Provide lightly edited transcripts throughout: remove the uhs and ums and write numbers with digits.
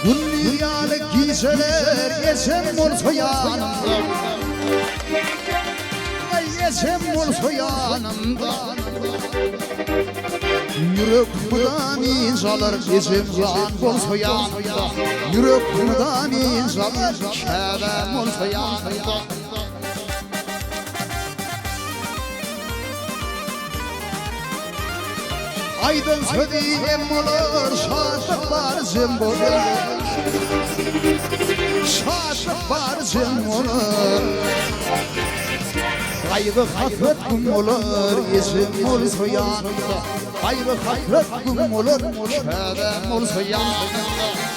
Dünyalı giyseler yesem olsa yanımda. Ay yesem olsa yanımda. Yürekten inzalar yesem can olsa yanımda. Yürekten inzalar kebem olsa yanımda. Aydın söyleyeyim olur, şaşık var zimbolur. Şaşık var zimbolur. Kaybı hasret kum olur, yeşim olsa yanımda. Kaybı hasret kum olur, şebem olsa yanımda.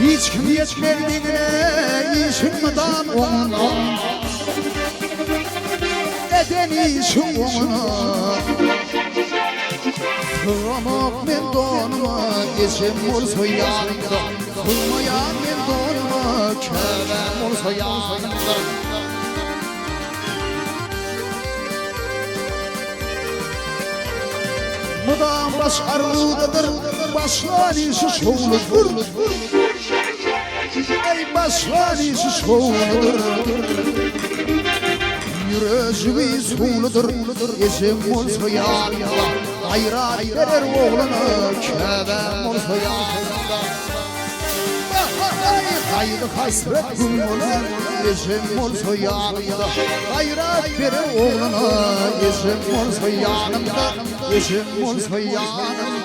Hiç kim yetmediğine işimden onunla Eden işim onunla Kıramak men donuma Geçim olsa yanımda Kılmayan men donuma Kebem olsa yanımda Mıdan başarılıdır Başlar işi şovludur Ey başlar işi şovludur Yüreği suludur Eşim olsa yanımda Hayrat verir oğluna Kebem olsa yanımda Haydi hasret gün olur Eşim olsa yanımda Hayrat verir oğluna Eşim olsa yanımda Eşim olsa yanımda